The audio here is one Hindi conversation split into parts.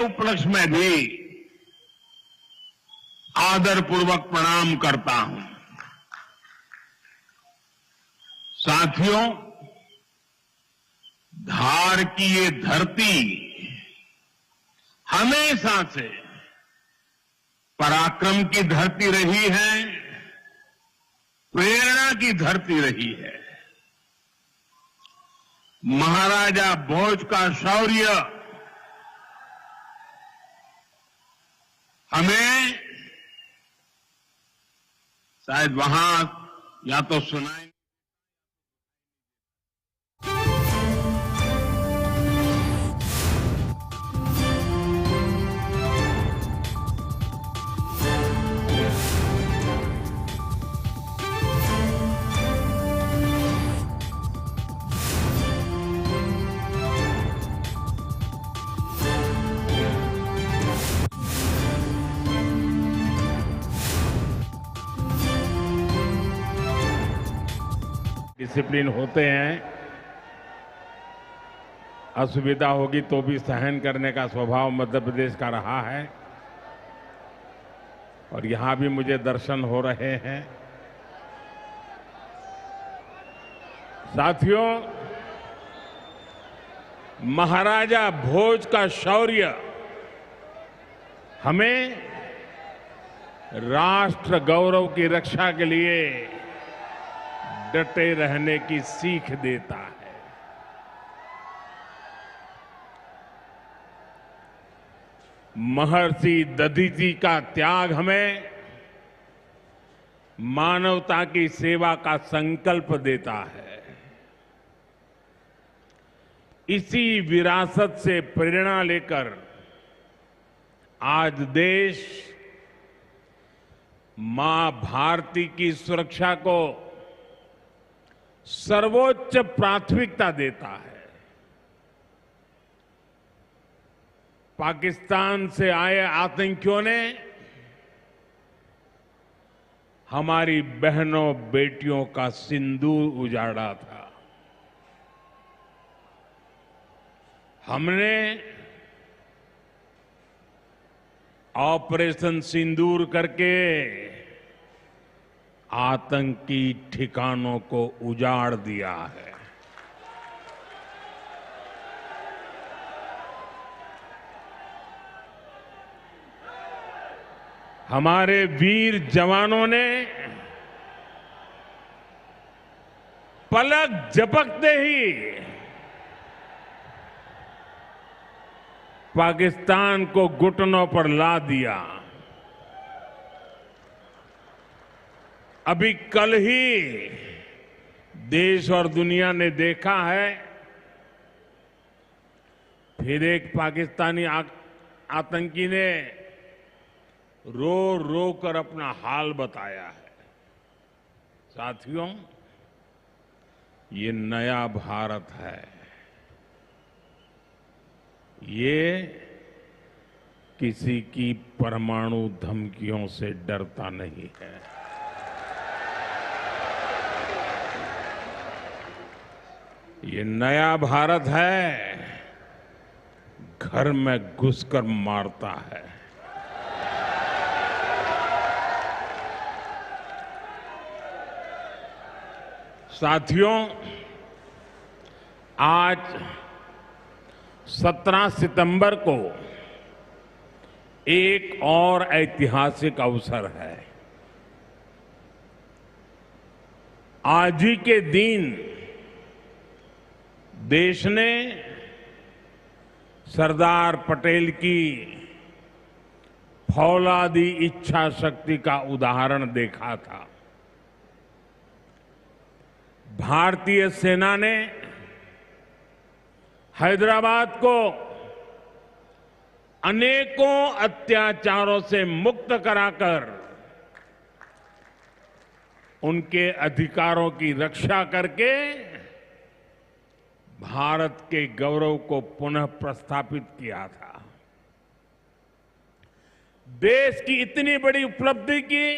उपलक्ष्य में भी आदरपूर्वक प्रणाम करता हूं। साथियों, धार की ये धरती हमेशा से पराक्रम की धरती रही है, प्रेरणा की धरती रही है। महाराजा भोज का शौर्य हमें शायद वहां या तो सुनाई। डिसिप्लिन होते हैं, असुविधा होगी तो भी सहन करने का स्वभाव मध्य प्रदेश का रहा है और यहां भी मुझे दर्शन हो रहे हैं। साथियों, महाराजा भोज का शौर्य हमें राष्ट्र गौरव की रक्षा के लिए डटे रहने की सीख देता है। महर्षि दधीचि का त्याग हमें मानवता की सेवा का संकल्प देता है। इसी विरासत से प्रेरणा लेकर आज देश मां भारती की सुरक्षा को सर्वोच्च प्राथमिकता देता है। पाकिस्तान से आए आतंकियों ने हमारी बहनों बेटियों का सिंदूर उजाड़ा था। हमने ऑपरेशन सिंदूर करके आतंकी ठिकानों को उजाड़ दिया है। हमारे वीर जवानों ने पलक झपकते ही पाकिस्तान को घुटनों पर ला दिया। अभी कल ही देश और दुनिया ने देखा है, फिर एक पाकिस्तानी आतंकी ने रो रो कर अपना हाल बताया है। साथियों, ये नया भारत है। ये किसी की परमाणु धमकियों से डरता नहीं है। ये नया भारत है, घर में घुसकर मारता है। साथियों, आज 17 सितंबर को एक और ऐतिहासिक अवसर है। आज ही के दिन देश ने सरदार पटेल की फौलादी इच्छा शक्ति का उदाहरण देखा था। भारतीय सेना ने हैदराबाद को अनेकों अत्याचारों से मुक्त कराकर उनके अधिकारों की रक्षा करके भारत के गौरव को पुनः प्रस्थापित किया था। देश की इतनी बड़ी उपलब्धि की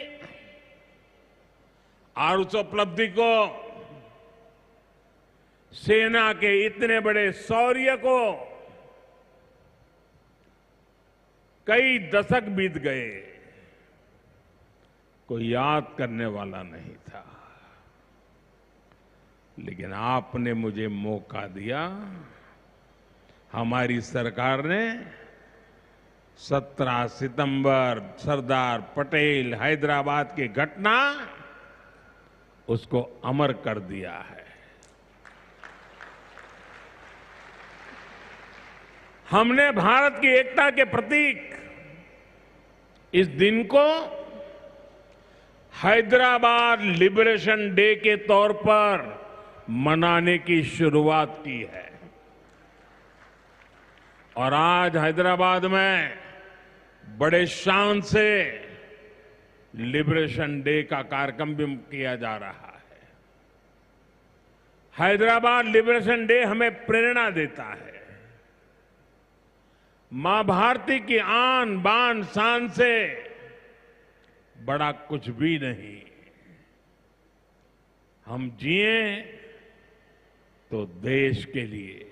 और उस उपलब्धि को, सेना के इतने बड़े शौर्य को कई दशक बीत गए, कोई याद करने वाला नहीं था। लेकिन आपने मुझे मौका दिया। हमारी सरकार ने 17 सितंबर सरदार पटेल हैदराबाद की घटना उसको अमर कर दिया है। हमने भारत की एकता के प्रतीक इस दिन को हैदराबाद लिबरेशन डे के तौर पर मनाने की शुरुआत की है। और आज हैदराबाद में बड़े शान से लिबरेशन डे का कार्यक्रम भी किया जा रहा है। हैदराबाद लिबरेशन डे हमें प्रेरणा देता है। मां भारती की आन बान शान से बड़ा कुछ भी नहीं। हम जिए तो देश के लिए,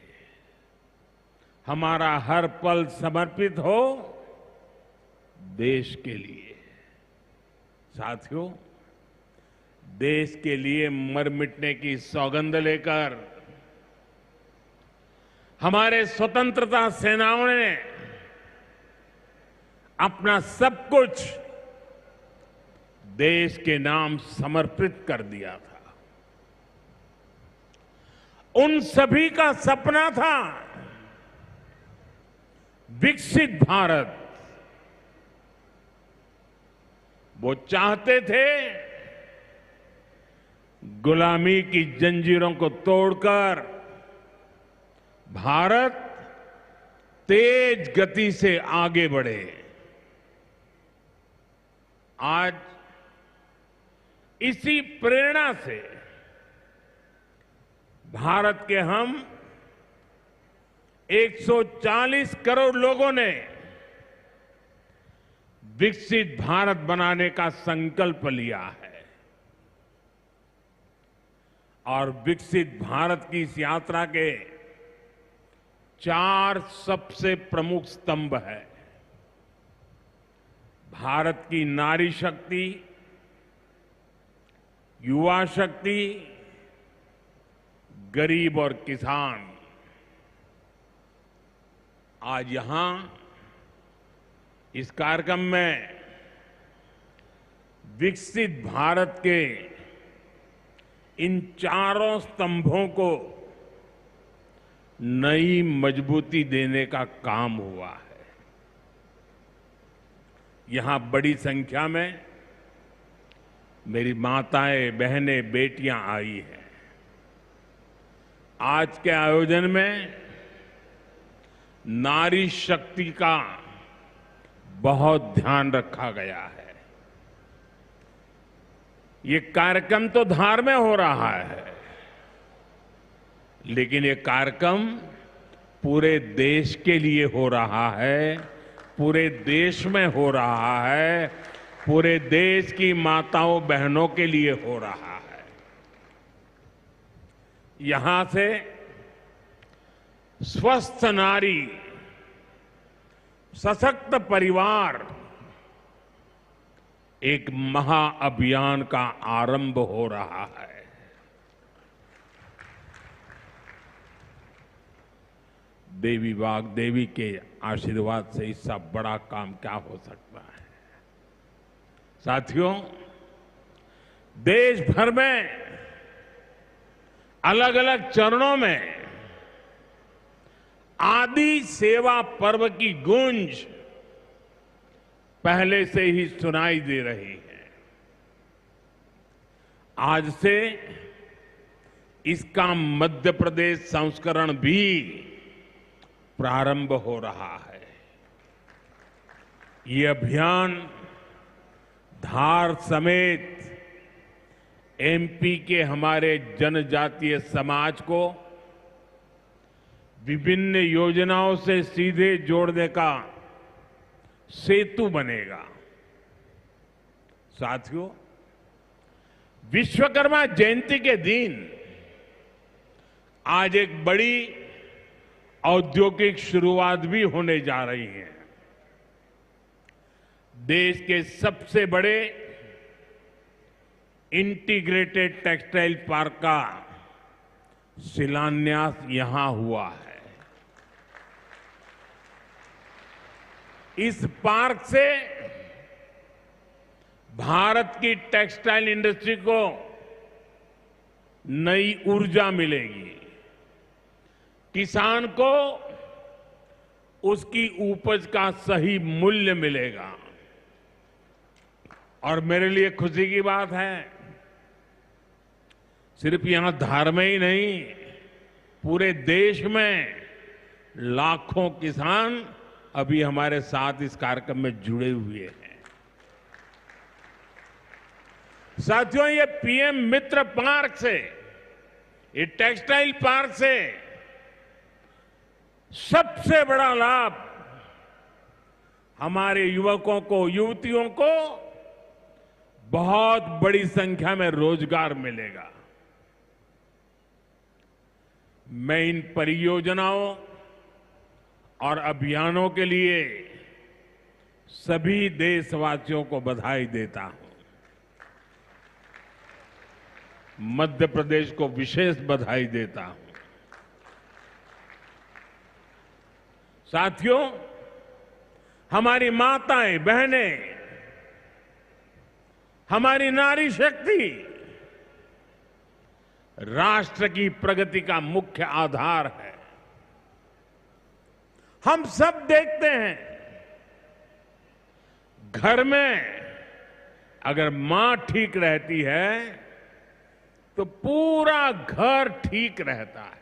हमारा हर पल समर्पित हो देश के लिए। साथियों, देश के लिए मर मिटने की सौगंध लेकर हमारे स्वतंत्रता सेनाओं ने अपना सब कुछ देश के नाम समर्पित कर दिया था। उन सभी का सपना था विकसित भारत। वो चाहते थे गुलामी की जंजीरों को तोड़कर भारत तेज गति से आगे बढ़े। आज इसी प्रेरणा से भारत के हम 140 करोड़ लोगों ने विकसित भारत बनाने का संकल्प लिया है। और विकसित भारत की इस यात्रा के 4 सबसे प्रमुख स्तंभ है। भारत की नारी शक्ति, युवा शक्ति, गरीब और किसान। आज यहां इस कार्यक्रम में विकसित भारत के इन चारों स्तंभों को नई मजबूती देने का काम हुआ है। यहां बड़ी संख्या में मेरी माताएं, बहनें, बेटियां आई हैं। आज के आयोजन में नारी शक्ति का बहुत ध्यान रखा गया है। ये कार्यक्रम तो धार में हो रहा है, लेकिन ये कार्यक्रम पूरे देश के लिए हो रहा है, पूरे देश में हो रहा है, पूरे देश की माताओं बहनों के लिए हो रहा है। यहां से स्वस्थ नारी, सशक्त परिवार एक महाअभियान का आरंभ हो रहा है। देवी वाग्देवी के आशीर्वाद से इससे बड़ा काम क्या हो सकता है। साथियों, देश भर में अलग अलग चरणों में आदि सेवा पर्व की गूंज पहले से ही सुनाई दे रही है। आज से इसका मध्य प्रदेश संस्करण भी प्रारंभ हो रहा है। ये अभियान धार समेत एमपी के हमारे जनजातीय समाज को विभिन्न योजनाओं से सीधे जोड़ने का सेतु बनेगा। साथियों, विश्वकर्मा जयंती के दिन आज एक बड़ी औद्योगिक शुरुआत भी होने जा रही है। देश के सबसे बड़े इंटीग्रेटेड टेक्सटाइल पार्क का शिलान्यास यहां हुआ है। इस पार्क से भारत की टेक्सटाइल इंडस्ट्री को नई ऊर्जा मिलेगी, किसान को उसकी उपज का सही मूल्य मिलेगा। और मेरे लिए खुशी की बात है, सिर्फ यहां धार में ही नहीं, पूरे देश में लाखों किसान अभी हमारे साथ इस कार्यक्रम में जुड़े हुए हैं। साथियों, ये पीएम मित्र पार्क से, ये टेक्सटाइल पार्क से सबसे बड़ा लाभ हमारे युवकों को, युवतियों को बहुत बड़ी संख्या में रोजगार मिलेगा। मैं इन परियोजनाओं और अभियानों के लिए सभी देशवासियों को बधाई देता हूं। मध्य प्रदेश को विशेष बधाई देता हूं। साथियों, हमारी माताएं, बहनें, हमारी नारी शक्ति राष्ट्र की प्रगति का मुख्य आधार है। हम सब देखते हैं, घर में अगर मां ठीक रहती है तो पूरा घर ठीक रहता है।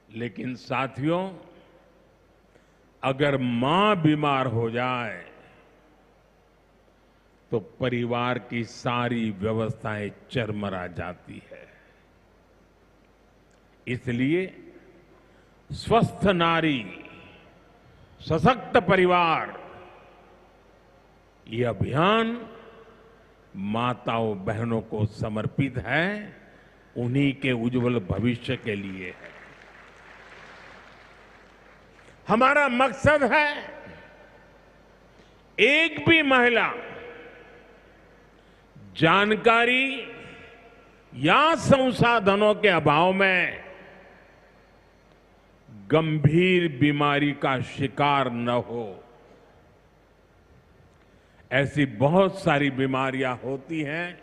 लेकिन साथियों, अगर मां बीमार हो जाए तो परिवार की सारी व्यवस्थाएं चरमरा जाती है। इसलिए स्वस्थ नारी, सशक्त परिवार, ये अभियान माताओं बहनों को समर्पित है, उन्हीं के उज्जवल भविष्य के लिए है। हमारा मकसद है एक भी महिला जानकारी या संसाधनों के अभाव में गंभीर बीमारी का शिकार न हो। ऐसी बहुत सारी बीमारियां होती हैं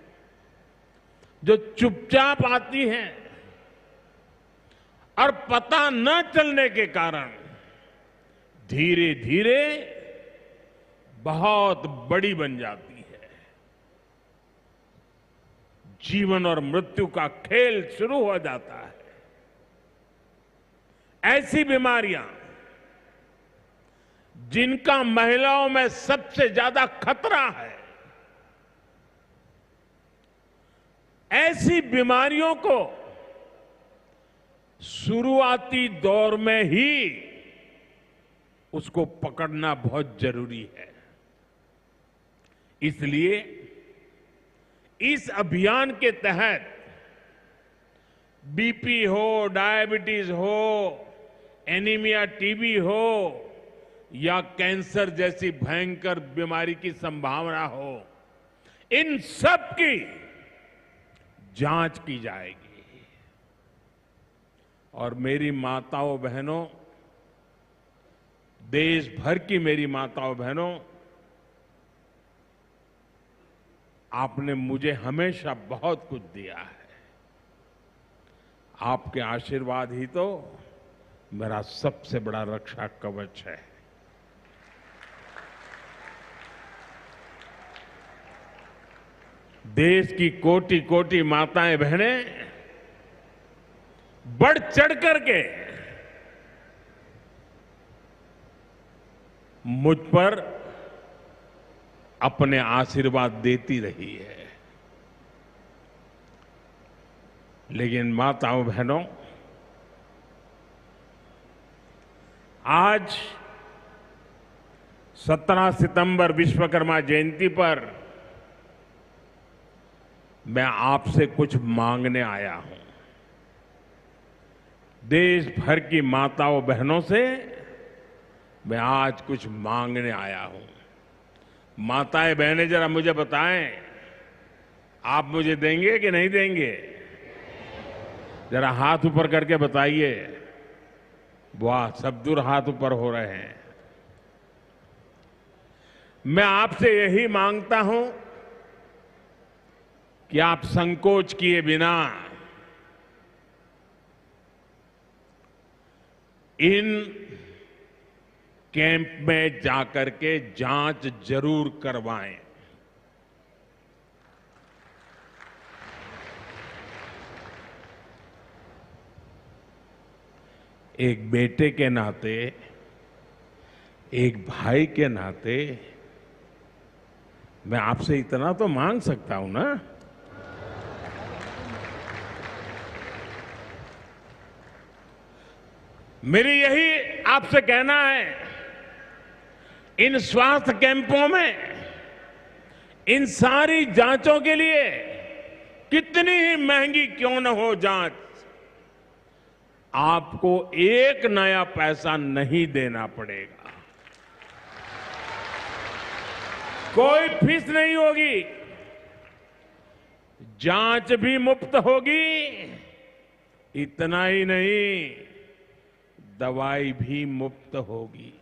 जो चुपचाप आती हैं और पता न चलने के कारण धीरे धीरे बहुत बड़ी बन जाती है। जीवन और मृत्यु का खेल शुरू हो जाता है। ऐसी बीमारियां जिनका महिलाओं में सबसे ज्यादा खतरा है, ऐसी बीमारियों को शुरुआती दौर में ही उसको पकड़ना बहुत जरूरी है। इसलिए इस अभियान के तहत बीपी हो, डायबिटीज हो, एनीमिया, टीबी हो या कैंसर जैसी भयंकर बीमारी की संभावना हो, इन सब की जांच की जाएगी। और मेरी माताओं बहनों, देश भर की मेरी माताओं बहनों, आपने मुझे हमेशा बहुत कुछ दिया है। आपके आशीर्वाद ही तो मेरा सबसे बड़ा रक्षा कवच है। देश की कोटि कोटि माताएं बहनें बढ़ चढ़ करके मुझ पर अपने आशीर्वाद देती रही है। लेकिन माताओं बहनों, आज 17 सितंबर विश्वकर्मा जयंती पर मैं आपसे कुछ मांगने आया हूं। देश भर की माताओं बहनों से मैं आज कुछ मांगने आया हूं। माताएं बहनें जरा मुझे बताएं, आप मुझे देंगे कि नहीं देंगे? जरा हाथ ऊपर करके बताइए। वाह, सब दूर हाथ ऊपर हो रहे हैं। मैं आपसे यही मांगता हूं कि आप संकोच किए बिना इन कैंप में जाकर के जांच जरूर करवाएं। एक बेटे के नाते, एक भाई के नाते मैं आपसे इतना तो मांग सकता हूं ना। मेरी यही आपसे कहना है, इन स्वास्थ्य कैंपों में इन सारी जांचों के लिए कितनी ही महंगी क्यों न हो जांच, आपको एक नया पैसा नहीं देना पड़ेगा। कोई फीस नहीं होगी, जांच भी मुफ्त होगी। इतना ही नहीं, दवाई भी मुफ्त होगी।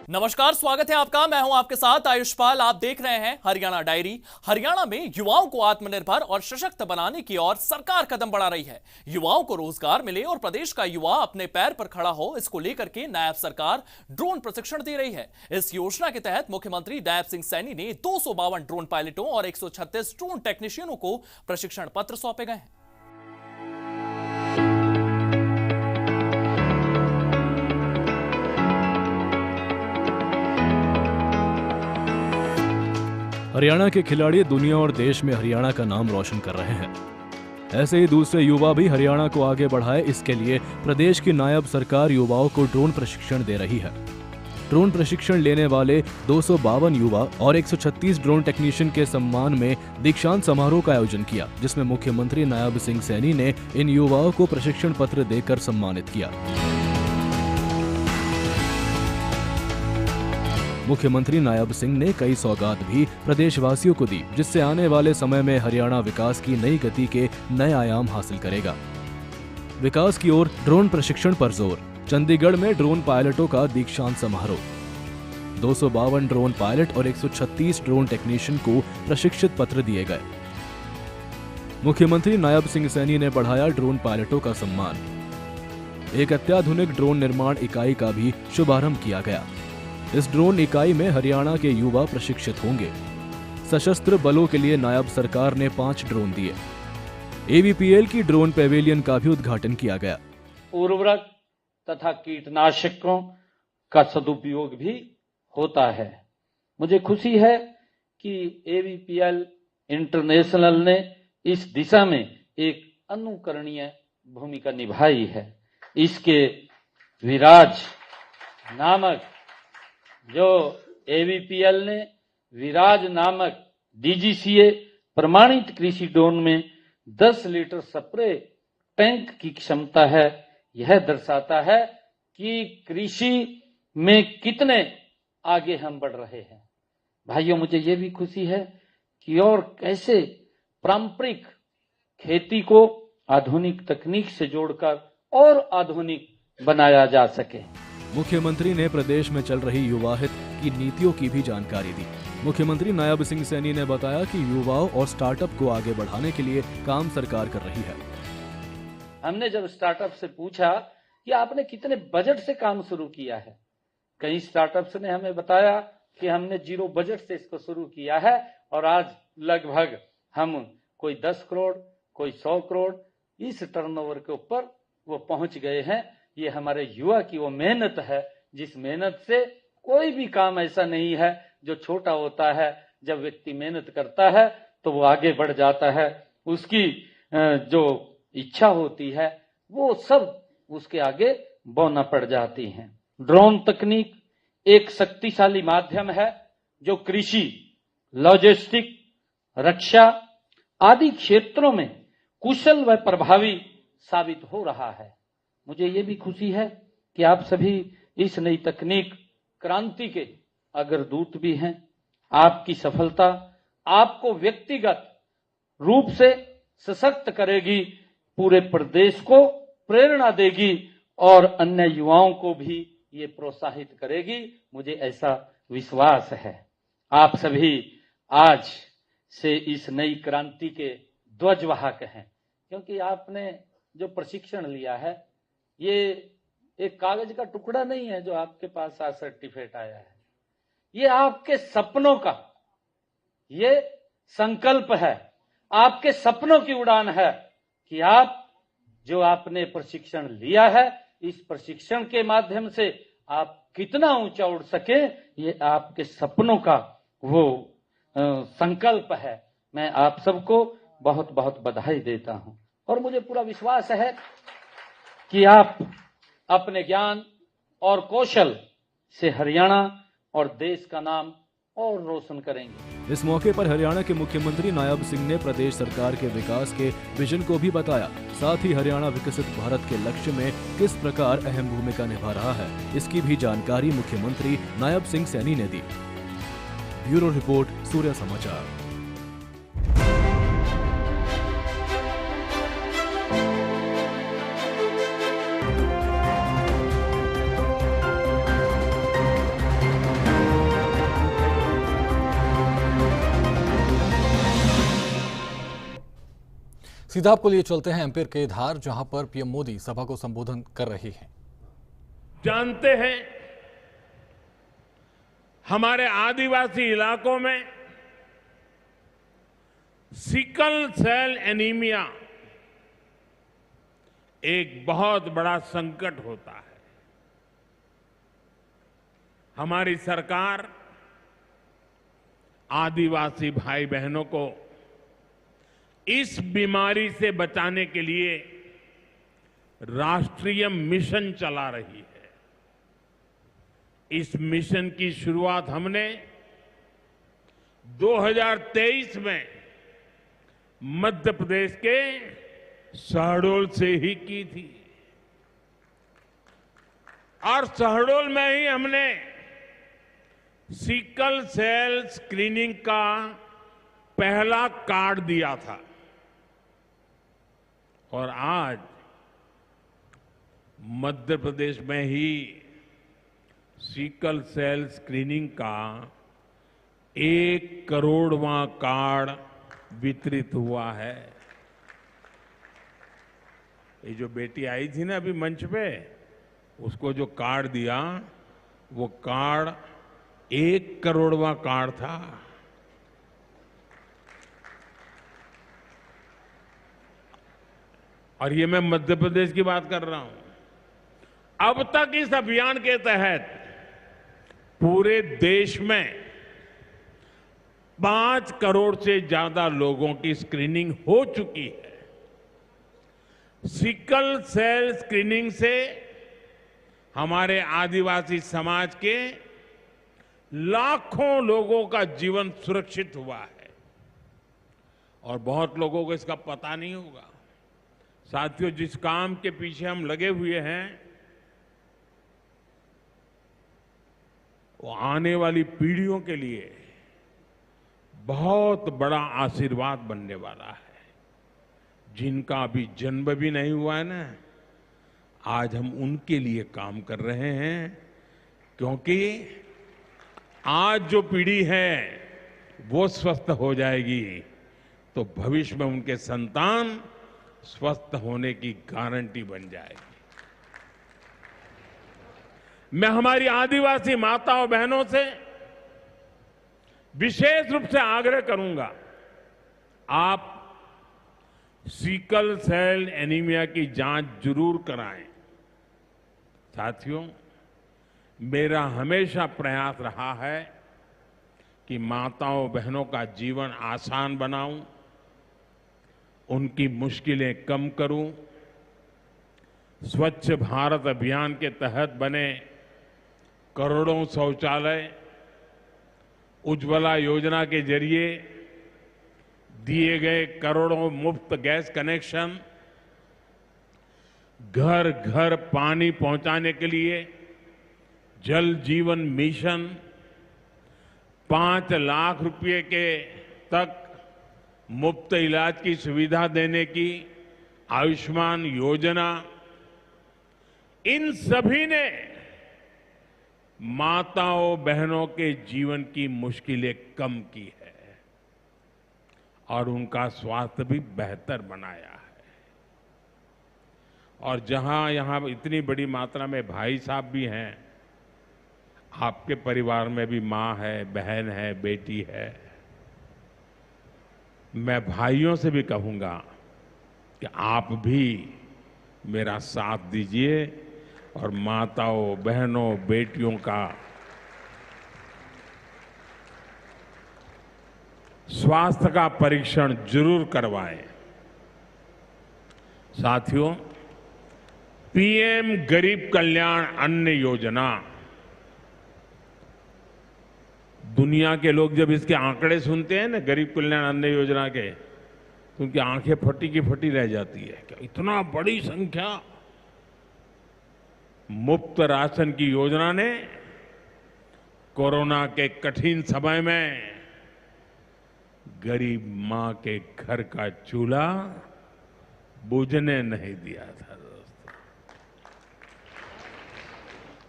नमस्कार, स्वागत है आपका। मैं हूं आपके साथ आयुष्पाल। आप देख रहे हैं हरियाणा डायरी। हरियाणा में युवाओं को आत्मनिर्भर और सशक्त बनाने की ओर सरकार कदम बढ़ा रही है। युवाओं को रोजगार मिले और प्रदेश का युवा अपने पैर पर खड़ा हो, इसको लेकर के नायब सरकार ड्रोन प्रशिक्षण दे रही है। इस योजना के तहत मुख्यमंत्री नायब सिंह सैनी ने 252 ड्रोन पायलटों और 136 ड्रोन टेक्नीशियनों को प्रशिक्षण पत्र सौंपे गए हैं। हरियाणा के खिलाड़ी दुनिया और देश में हरियाणा का नाम रोशन कर रहे हैं। ऐसे ही दूसरे युवा भी हरियाणा को आगे बढ़ाए, इसके लिए प्रदेश की नायब सरकार युवाओं को ड्रोन प्रशिक्षण दे रही है। ड्रोन प्रशिक्षण लेने वाले 252 युवा और 136 ड्रोन टेक्नीशियन के सम्मान में दीक्षांत समारोह का आयोजन किया, जिसमें मुख्यमंत्री नायब सिंह सैनी ने इन युवाओं को प्रशिक्षण पत्र देकर सम्मानित किया। मुख्यमंत्री नायब सिंह ने कई सौगात भी प्रदेशवासियों को दी, जिससे आने वाले समय में हरियाणा विकास की नई गति के नए आयाम हासिल करेगा। विकास की ओर ड्रोन प्रशिक्षण पर जोर। चंडीगढ़ में ड्रोन पायलटों का दीक्षांत समारोह। 252 ड्रोन पायलट और 136 ड्रोन टेक्नीशियन को प्रशिक्षित पत्र दिए गए। मुख्यमंत्री नायब सिंह सैनी ने बढ़ाया ड्रोन पायलटों का सम्मान। एक अत्याधुनिक ड्रोन निर्माण इकाई का भी शुभारंभ किया गया। इस ड्रोन इकाई में हरियाणा के युवा प्रशिक्षित होंगे। सशस्त्र बलों के लिए नायब सरकार ने 5 ड्रोन दिए। एवीपीएल की ड्रोन पेवेलियन का भी उद्घाटन किया गया। उर्वरक तथा कीटनाशकों का सदुपयोग भी होता है। मुझे खुशी है कि एवीपीएल इंटरनेशनल ने इस दिशा में एक अनुकरणीय भूमिका निभाई है। इसके विराज नामक जो एवीपीएल ने विराज नामक डीजीसीए प्रमाणित कृषि ड्रोन में 10 लीटर स्प्रे टैंक की क्षमता है। यह दर्शाता है कि कृषि में कितने आगे हम बढ़ रहे हैं। भाइयों, मुझे यह भी खुशी है कि और कैसे पारंपरिक खेती को आधुनिक तकनीक से जोड़कर और आधुनिक बनाया जा सके। मुख्यमंत्री ने प्रदेश में चल रही युवा हित की नीतियों की भी जानकारी दी। मुख्यमंत्री नायब सिंह सैनी ने बताया कि युवाओं और स्टार्टअप को आगे बढ़ाने के लिए काम सरकार कर रही है। हमने जब स्टार्टअप से पूछा कि आपने कितने बजट से काम शुरू किया है, कई स्टार्टअप्स ने हमें बताया कि हमने 0 बजट से इसको शुरू किया है और आज लगभग हम कोई 10 करोड़, कोई 100 करोड़ इस टर्नओवर के ऊपर वो पहुंच गए हैं। ये हमारे युवा की वो मेहनत है, जिस मेहनत से कोई भी काम ऐसा नहीं है जो छोटा होता है। जब व्यक्ति मेहनत करता है तो वो आगे बढ़ जाता है। उसकी जो इच्छा होती है वो सब उसके आगे बौना पड़ जाती हैं। ड्रोन तकनीक एक शक्तिशाली माध्यम है जो कृषि, लॉजिस्टिक, रक्षा आदि क्षेत्रों में कुशल व प्रभावी साबित हो रहा है। मुझे ये भी खुशी है कि आप सभी इस नई तकनीक क्रांति के अग्रदूत भी हैं। आपकी सफलता आपको व्यक्तिगत रूप से सशक्त करेगी, पूरे प्रदेश को प्रेरणा देगी और अन्य युवाओं को भी ये प्रोत्साहित करेगी। मुझे ऐसा विश्वास है। आप सभी आज से इस नई क्रांति के ध्वजवाहक हैं, क्योंकि आपने जो प्रशिक्षण लिया है ये एक कागज का टुकड़ा नहीं है जो आपके पास आज सर्टिफिकेट आया है। ये आपके सपनों का ये संकल्प है, आपके सपनों की उड़ान है कि आप जो आपने प्रशिक्षण लिया है, इस प्रशिक्षण के माध्यम से आप कितना ऊंचा उड़ सके, ये आपके सपनों का वो संकल्प है। मैं आप सबको बहुत बहुत बधाई देता हूं और मुझे पूरा विश्वास है कि आप अपने ज्ञान और कौशल से हरियाणा और देश का नाम और रोशन करेंगे। इस मौके पर हरियाणा के मुख्यमंत्री नायब सिंह ने प्रदेश सरकार के विकास के विजन को भी बताया। साथ ही हरियाणा विकसित भारत के लक्ष्य में किस प्रकार अहम भूमिका निभा रहा है, इसकी भी जानकारी मुख्यमंत्री नायब सिंह सैनी ने दी। ब्यूरो रिपोर्ट, सूर्य समाचार। सीधा आपको लिए चलते हैं एमपी के धार, जहां पर पीएम मोदी सभा को संबोधन कर रहे हैं। जानते हैं हमारे आदिवासी इलाकों में सिकल सेल एनीमिया एक बहुत बड़ा संकट होता है। हमारी सरकार आदिवासी भाई बहनों को इस बीमारी से बचाने के लिए राष्ट्रीय मिशन चला रही है। इस मिशन की शुरुआत हमने 2023 में मध्य प्रदेश के शहडोल से ही की थी और शहडोल में ही हमने सिकल सेल स्क्रीनिंग का पहला कार्ड दिया था और आज मध्य प्रदेश में ही सिकल सेल स्क्रीनिंग का 1 करोड़वां कार्ड वितरित हुआ है। ये जो बेटी आई थी ना अभी मंच पे, उसको जो कार्ड दिया वो कार्ड 1 करोड़वां कार्ड था। और ये मैं मध्य प्रदेश की बात कर रहा हूं। अब तक इस अभियान के तहत पूरे देश में 5 करोड़ से ज्यादा लोगों की स्क्रीनिंग हो चुकी है। सिकल सेल स्क्रीनिंग से हमारे आदिवासी समाज के लाखों लोगों का जीवन सुरक्षित हुआ है और बहुत लोगों को इसका पता नहीं होगा। साथियों, जिस काम के पीछे हम लगे हुए हैं वो आने वाली पीढ़ियों के लिए बहुत बड़ा आशीर्वाद बनने वाला है। जिनका अभी जन्म भी नहीं हुआ है ना, आज हम उनके लिए काम कर रहे हैं, क्योंकि आज जो पीढ़ी है वो स्वस्थ हो जाएगी तो भविष्य में उनके संतान स्वस्थ होने की गारंटी बन जाएगी। मैं हमारी आदिवासी माताओं बहनों से विशेष रूप से आग्रह करूंगा, आप सिकल सेल एनीमिया की जांच जरूर कराएं। साथियों, मेरा हमेशा प्रयास रहा है कि माताओं बहनों का जीवन आसान बनाऊं, उनकी मुश्किलें कम करूं, स्वच्छ भारत अभियान के तहत बने करोड़ों शौचालय, उज्ज्वला योजना के जरिए दिए गए करोड़ों मुफ्त गैस कनेक्शन, घर घर पानी पहुंचाने के लिए जल जीवन मिशन, 5 लाख रुपए के तक मुफ्त इलाज की सुविधा देने की आयुष्मान योजना, इन सभी ने माताओं बहनों के जीवन की मुश्किलें कम की है और उनका स्वास्थ्य भी बेहतर बनाया है। और जहां यहां इतनी बड़ी मात्रा में भाई साहब भी हैं, आपके परिवार में भी मां है, बहन है, बेटी है, मैं भाइयों से भी कहूंगा कि आप भी मेरा साथ दीजिए और माताओं, बहनों, बेटियों का स्वास्थ्य का परीक्षण जरूर करवाएं। साथियों, पीएम गरीब कल्याण अन्न योजना, दुनिया के लोग जब इसके आंकड़े सुनते हैं ना, गरीब कल्याण अन्न योजना के, तो उनकी आंखें फटी की फटी रह जाती है। क्या इतना बड़ी संख्या! मुफ्त राशन की योजना ने कोरोना के कठिन समय में गरीब मां के घर का चूल्हा बुझने नहीं दिया था। दोस्तों,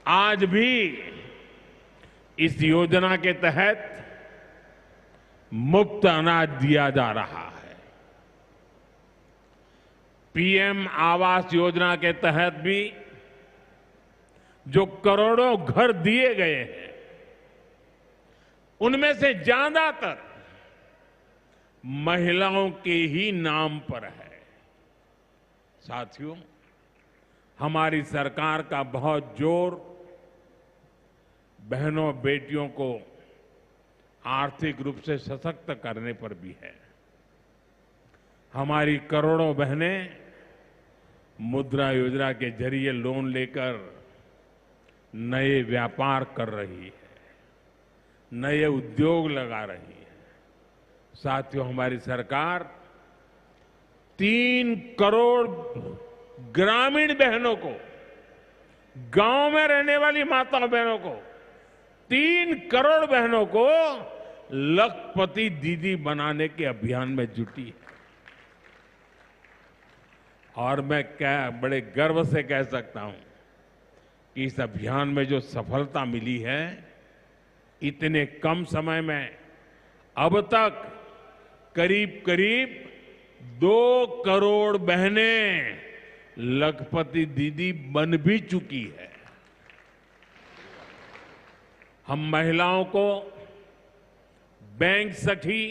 आज भी इस योजना के तहत मुफ्त अनाज दिया जा रहा है। पीएम आवास योजना के तहत भी जो करोड़ों घर दिए गए हैं, उनमें से ज्यादातर महिलाओं के ही नाम पर है। साथियों, हमारी सरकार का बहुत जोर बहनों बेटियों को आर्थिक रूप से सशक्त करने पर भी है। हमारी करोड़ों बहनें मुद्रा योजना के जरिए लोन लेकर नए व्यापार कर रही है, नए उद्योग लगा रही है। साथियों, हमारी सरकार 3 करोड़ ग्रामीण बहनों को, गांव में रहने वाली माताओं बहनों को, 3 करोड़ बहनों को लखपति दीदी बनाने के अभियान में जुटी है। और मैं बड़े गर्व से कह सकता हूं कि इस अभियान में जो सफलता मिली है, इतने कम समय में अब तक करीब करीब 2 करोड़ बहनें लखपति दीदी बन भी चुकी है। हम महिलाओं को बैंक सखी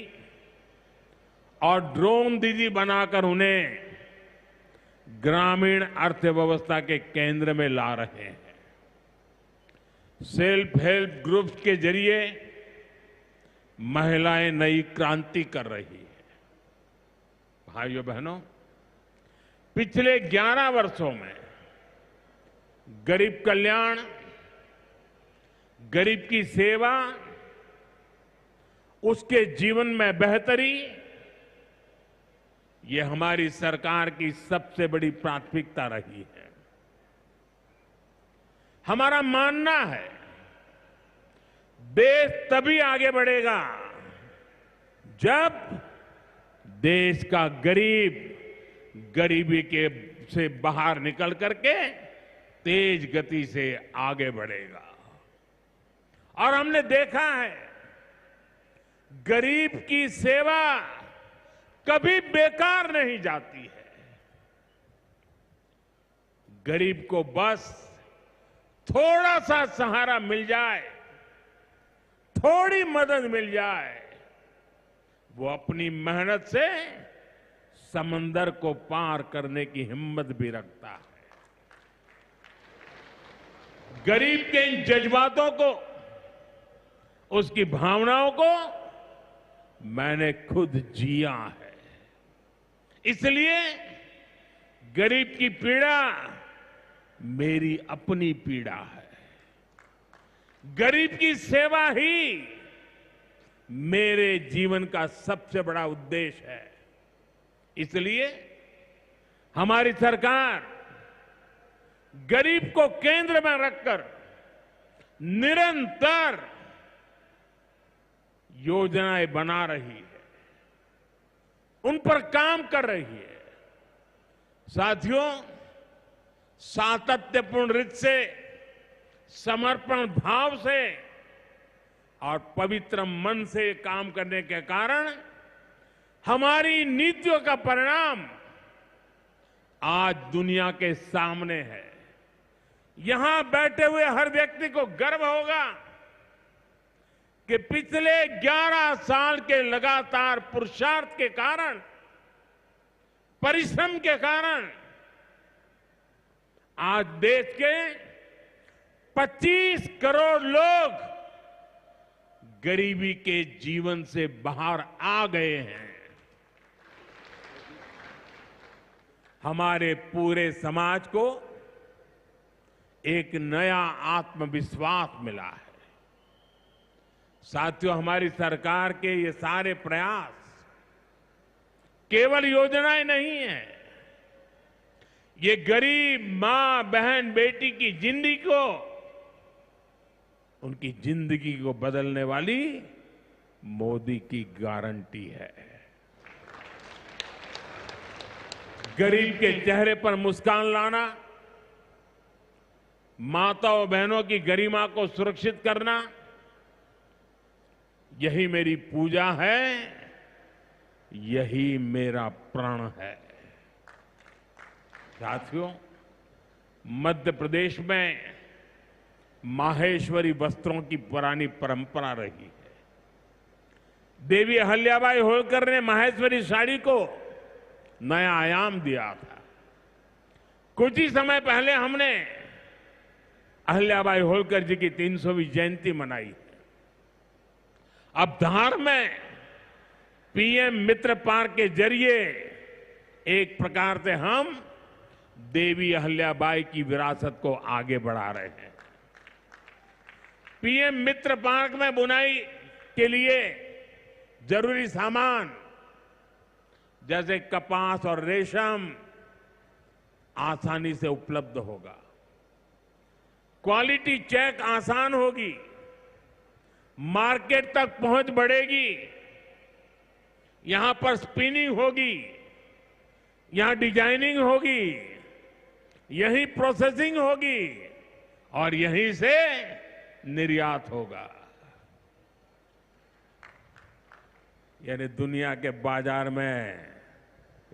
और ड्रोन दीदी बनाकर उन्हें ग्रामीण अर्थव्यवस्था के केंद्र में ला रहे हैं। सेल्फ हेल्प ग्रुप्स के जरिए महिलाएं नई क्रांति कर रही है। भाइयों बहनों, पिछले 11 वर्षों में गरीब कल्याण, गरीब की सेवा, उसके जीवन में बेहतरी, ये हमारी सरकार की सबसे बड़ी प्राथमिकता रही है। हमारा मानना है, देश तभी आगे बढ़ेगा जब देश का गरीब गरीबी के से बाहर निकल करके तेज गति से आगे बढ़ेगा। और हमने देखा है, गरीब की सेवा कभी बेकार नहीं जाती है। गरीब को बस थोड़ा सा सहारा मिल जाए, थोड़ी मदद मिल जाए, वो अपनी मेहनत से समंदर को पार करने की हिम्मत भी रखता है। गरीब के इन जज्बातों को, उसकी भावनाओं को मैंने खुद जिया है। इसलिए गरीब की पीड़ा मेरी अपनी पीड़ा है। गरीब की सेवा ही मेरे जीवन का सबसे बड़ा उद्देश्य है। इसलिए हमारी सरकार गरीब को केंद्र में रखकर निरंतर योजनाएं बना रही है, उन पर काम कर रही है। साथियों, सातत्यपूर्ण रीत से, समर्पण भाव से और पवित्र मन से काम करने के कारण हमारी नीतियों का परिणाम आज दुनिया के सामने है। यहां बैठे हुए हर व्यक्ति को गर्व होगा कि पिछले 11 साल के लगातार पुरुषार्थ के कारण, परिश्रम के कारण आज देश के 25 करोड़ लोग गरीबी के जीवन से बाहर आ गए हैं। हमारे पूरे समाज को एक नया आत्मविश्वास मिला है। साथियों, हमारी सरकार के ये सारे प्रयास केवल योजनाएं नहीं है, ये गरीब मां, बहन, बेटी की जिंदगी को, उनकी जिंदगी को बदलने वाली मोदी की गारंटी है। गरीब के चेहरे पर मुस्कान लाना, माताओं बहनों की गरिमा को सुरक्षित करना, यही मेरी पूजा है, यही मेरा प्रण है। साथियों, मध्य प्रदेश में माहेश्वरी वस्त्रों की पुरानी परंपरा रही है। देवी अहिल्याबाई होलकर ने माहेश्वरी साड़ी को नया आयाम दिया था। कुछ ही समय पहले हमने अहिल्याबाई होलकर जी की 300वीं जयंती मनाई है। अब धार में पीएम मित्र पार्क के जरिए एक प्रकार से हम देवी अहिल्याबाई की विरासत को आगे बढ़ा रहे हैं। पीएम मित्र पार्क में बुनाई के लिए जरूरी सामान जैसे कपास और रेशम आसानी से उपलब्ध होगा। क्वालिटी चेक आसान होगी, मार्केट तक पहुंच बढ़ेगी, यहां पर स्पिनिंग होगी, यहां डिजाइनिंग होगी, यहीं प्रोसेसिंग होगी और यहीं से निर्यात होगा। यानी दुनिया के बाजार में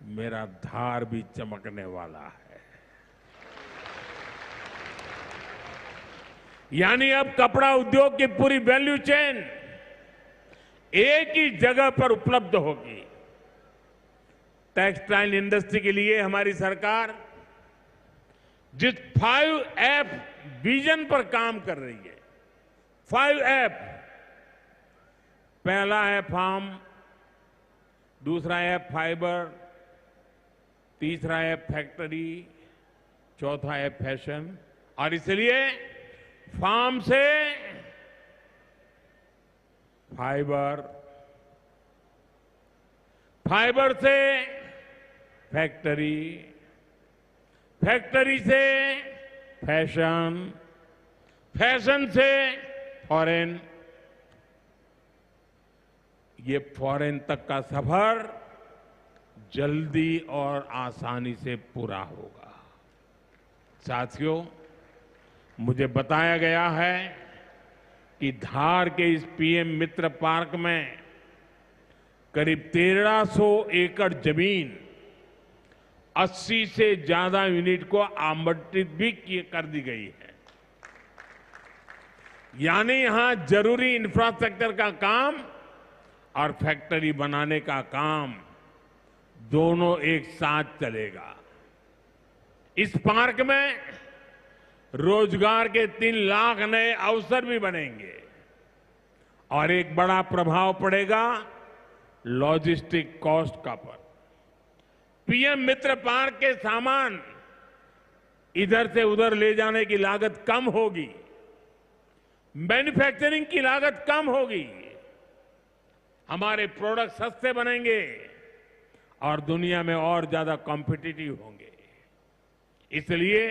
मेरा धार भी चमकने वाला है। यानी अब कपड़ा उद्योग की पूरी वैल्यू चेन एक ही जगह पर उपलब्ध होगी। टेक्सटाइल इंडस्ट्री के लिए हमारी सरकार जिस 5F विजन पर काम कर रही है, 5F, पहला है फार्म, दूसरा है फाइबर, तीसरा है फैक्ट्री, चौथा है फैशन। और इसलिए फार्म से फाइबर, फाइबर से फैक्ट्री, फैक्ट्री से फैशन, फैशन से फॉरेन, ये फॉरेन तक का सफर जल्दी और आसानी से पूरा होगा। साथियों, मुझे बताया गया है कि धार के इस पीएम मित्र पार्क में करीब 1300 एकड़ जमीन 80 से ज्यादा यूनिट को आवंटित भी कर दी गई है। यानी यहां जरूरी इंफ्रास्ट्रक्चर का काम और फैक्ट्री बनाने का काम दोनों एक साथ चलेगा। इस पार्क में रोजगार के 3 लाख नए अवसर भी बनेंगे और एक बड़ा प्रभाव पड़ेगा लॉजिस्टिक कॉस्ट का पर। पीएम मित्र पार्क के सामान इधर से उधर ले जाने की लागत कम होगी, मैन्युफैक्चरिंग की लागत कम होगी, हमारे प्रोडक्ट सस्ते बनेंगे और दुनिया में और ज्यादा कॉम्पिटिटिव होंगे। इसलिए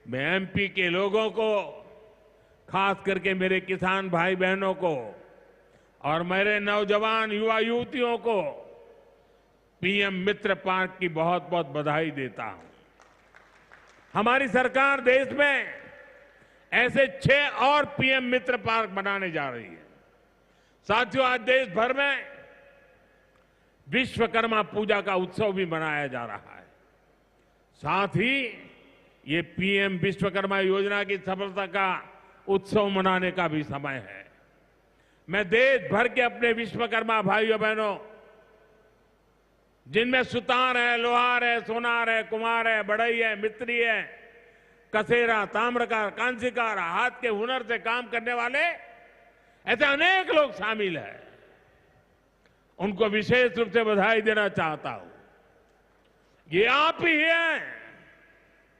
मैं एमपी के लोगों को, खास करके मेरे किसान भाई बहनों को और मेरे नौजवान युवा युवतियों को पीएम मित्र पार्क की बहुत बहुत बधाई देता हूं। हमारी सरकार देश में ऐसे 6 और पीएम मित्र पार्क बनाने जा रही है। साथियों, आज देश भर में विश्वकर्मा पूजा का उत्सव भी मनाया जा रहा है। साथ ही ये पीएम विश्वकर्मा योजना की सफलता का उत्सव मनाने का भी समय है। मैं देश भर के अपने विश्वकर्मा भाइयों बहनों, जिनमें सुतार है, लोहार है, सोनार है, कुम्हार है, बढ़ई है, मिस्त्री है, कसेरा, ताम्रकार, कांसीकार, हाथ के हुनर से काम करने वाले ऐसे अनेक लोग शामिल हैं, उनको विशेष रूप से बधाई देना चाहता हूं। ये आप ही हैं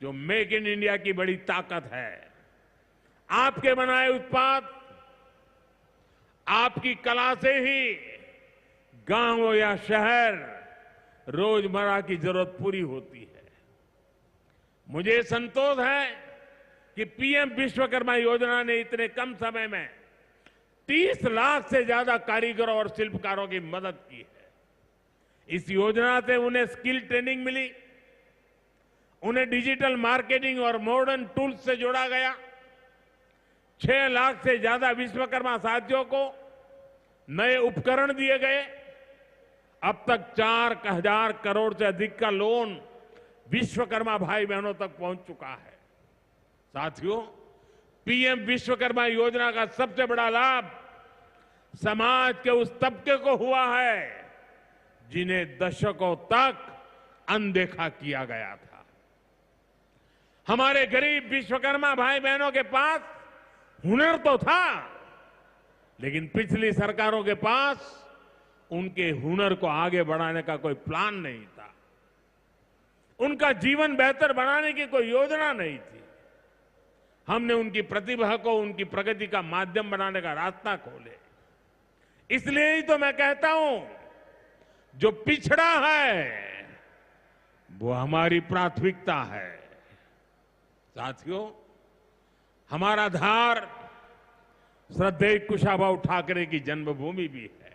जो मेक इन इंडिया की बड़ी ताकत है। आपके बनाए उत्पाद, आपकी कला से ही गांव या शहर रोजमर्रा की जरूरत पूरी होती है। मुझे संतोष है कि पीएम विश्वकर्मा योजना ने इतने कम समय में 30 लाख से ज्यादा कारीगरों और शिल्पकारों की मदद की है। इस योजना से उन्हें स्किल ट्रेनिंग मिली, उन्हें डिजिटल मार्केटिंग और मॉडर्न टूल्स से जोड़ा गया। 6 लाख से ज्यादा विश्वकर्मा साथियों को नए उपकरण दिए गए। अब तक 4,000 करोड़ से अधिक का लोन विश्वकर्मा भाई बहनों तक पहुंच चुका है। साथियों, पीएम विश्वकर्मा योजना का सबसे बड़ा लाभ समाज के उस तबके को हुआ है जिन्हें दशकों तक अनदेखा किया गया था। हमारे गरीब विश्वकर्मा भाई बहनों के पास हुनर तो था, लेकिन पिछली सरकारों के पास उनके हुनर को आगे बढ़ाने का कोई प्लान नहीं था। उनका जीवन बेहतर बनाने की कोई योजना नहीं थी। हमने उनकी प्रतिभा को उनकी प्रगति का माध्यम बनाने का रास्ता खोले। इसलिए ही तो मैं कहता हूं, जो पिछड़ा है वो हमारी प्राथमिकता है। साथियों, हमारा धार श्रद्धेय कुशाभाऊ ठाकरे की जन्मभूमि भी है।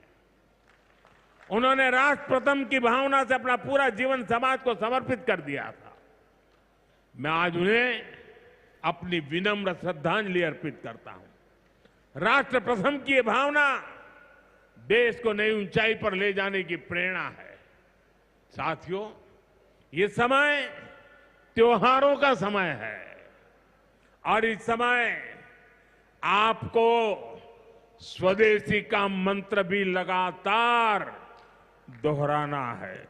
उन्होंने राष्ट्र प्रथम की भावना से अपना पूरा जीवन समाज को समर्पित कर दिया था। मैं आज उन्हें अपनी विनम्र श्रद्धांजलि अर्पित करता हूं। राष्ट्र प्रथम की ये भावना देश को नई ऊंचाई पर ले जाने की प्रेरणा है। साथियों, ये समय त्योहारों का समय है और इस समय आपको स्वदेशी का मंत्र भी लगातार दोहराना है,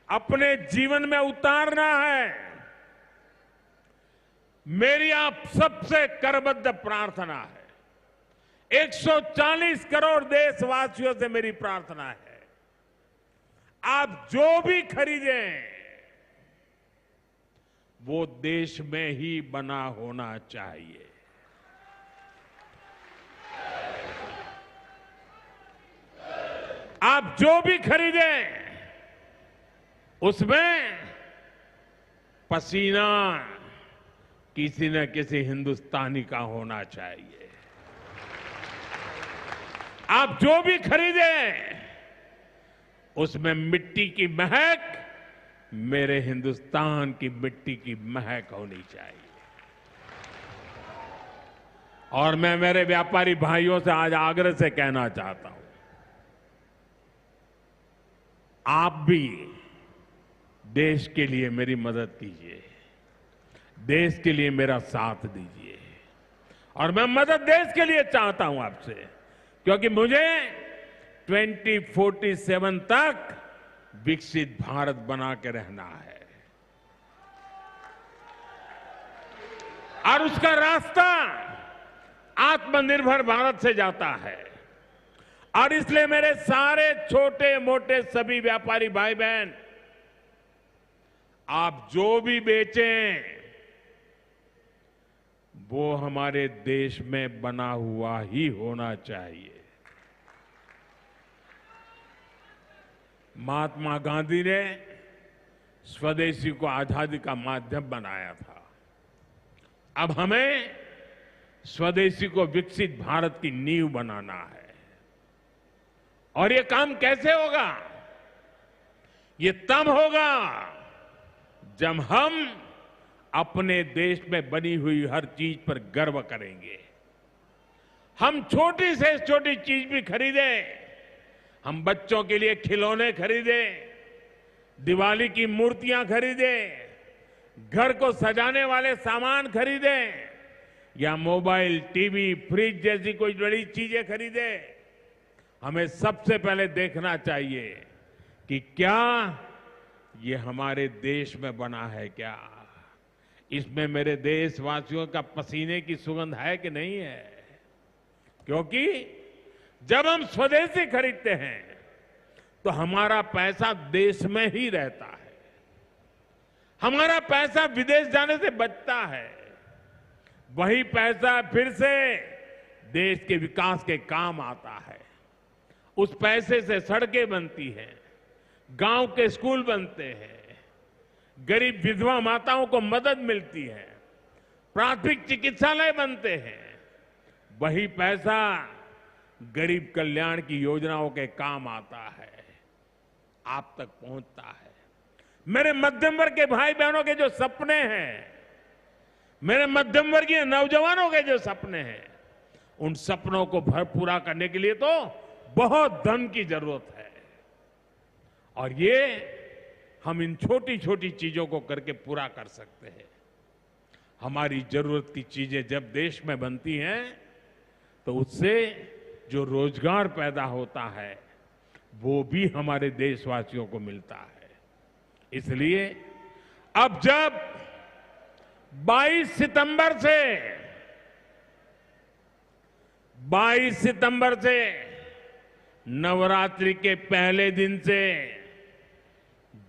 अपने जीवन में उतारना है। मेरी आप सबसे करबद्ध प्रार्थना है, 140 करोड़ देशवासियों से मेरी प्रार्थना है, आप जो भी खरीदें वो देश में ही बना होना चाहिए। आप जो भी खरीदें उसमें पसीना किसी न किसी हिंदुस्तानी का होना चाहिए। आप जो भी खरीदें उसमें मिट्टी की महक मेरे हिंदुस्तान की मिट्टी की महक होनी चाहिए। और मैं मेरे व्यापारी भाइयों से आज आग्रह से कहना चाहता हूं, आप भी देश के लिए मेरी मदद कीजिए, देश के लिए मेरा साथ दीजिए। और मैं मदद देश के लिए चाहता हूं आपसे, क्योंकि मुझे 2047 तक विकसित भारत बना के रहना है और उसका रास्ता आत्मनिर्भर भारत से जाता है। और इसलिए मेरे सारे छोटे मोटे सभी व्यापारी भाई बहन, आप जो भी बेचें वो हमारे देश में बना हुआ ही होना चाहिए। महात्मा गांधी ने स्वदेशी को आजादी का माध्यम बनाया था। अब हमें स्वदेशी को विकसित भारत की नींव बनाना है। और ये काम कैसे होगा? ये तब होगा जब हम अपने देश में बनी हुई हर चीज पर गर्व करेंगे। हम छोटी से छोटी चीज भी खरीदें। हम बच्चों के लिए खिलौने खरीदें, दिवाली की मूर्तियां खरीदें, घर को सजाने वाले सामान खरीदें या मोबाइल, टीवी, फ्रिज जैसी कोई बड़ी चीजें खरीदें। हमें सबसे पहले देखना चाहिए कि क्या ये हमारे देश में बना है, क्या इसमें मेरे देशवासियों का पसीने की सुगंध है कि नहीं है। क्योंकि जब हम स्वदेशी खरीदते हैं तो हमारा पैसा देश में ही रहता है, हमारा पैसा विदेश जाने से बचता है। वही पैसा फिर से देश के विकास के काम आता है। उस पैसे से सड़कें बनती हैं, गांव के स्कूल बनते हैं, गरीब विधवा माताओं को मदद मिलती है, प्राथमिक चिकित्सालय बनते हैं। वही पैसा गरीब कल्याण की योजनाओं के काम आता है, आप तक पहुंचता है। मेरे मध्यम वर्ग के भाई बहनों के जो सपने हैं, मेरे मध्यम वर्गीय नौजवानों के जो सपने हैं, उन सपनों को पूरा करने के लिए तो बहुत धन की जरूरत है। और ये हम इन छोटी छोटी चीजों को करके पूरा कर सकते हैं। हमारी जरूरत की चीजें जब देश में बनती हैं तो उससे जो रोजगार पैदा होता है वो भी हमारे देशवासियों को मिलता है। इसलिए अब जब 22 सितंबर से नवरात्रि के पहले दिन से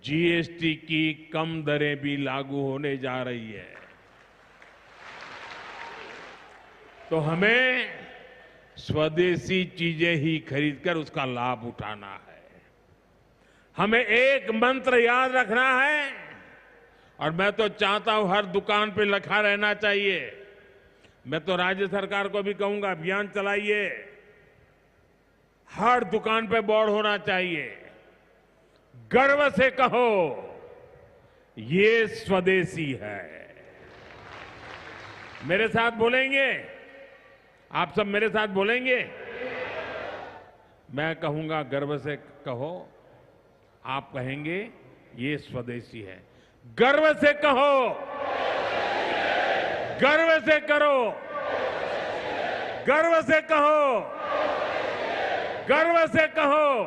जीएसटी की कम दरें भी लागू होने जा रही है। तो हमें स्वदेशी चीजें ही खरीदकर उसका लाभ उठाना है। हमें एक मंत्र याद रखना है और मैं तो चाहता हूं हर दुकान पे लिखा रहना चाहिए। मैं तो राज्य सरकार को भी कहूंगा, अभियान चलाइए, हर दुकान पे बोर्ड होना चाहिए। गर्व से कहो ये स्वदेशी है। मेरे साथ बोलेंगे? आप सब मेरे साथ बोलेंगे? मैं कहूंगा गर्व से कहो, आप कहेंगे ये स्वदेशी है। गर्व से कहो, गर्व से करो, गर्व से कहो, गर्व से कहो,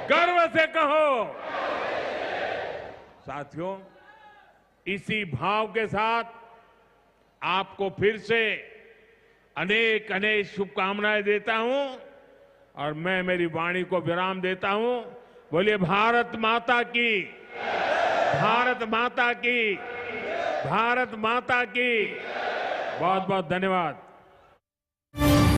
गर्व से कहो। साथियों, इसी भाव के साथ आपको फिर से अनेक अनेक शुभकामनाएं देता हूं और मैं मेरी वाणी को विराम देता हूं। बोलिए भारत माता की, भारत माता की, भारत माता की। बहुत बहुत धन्यवाद।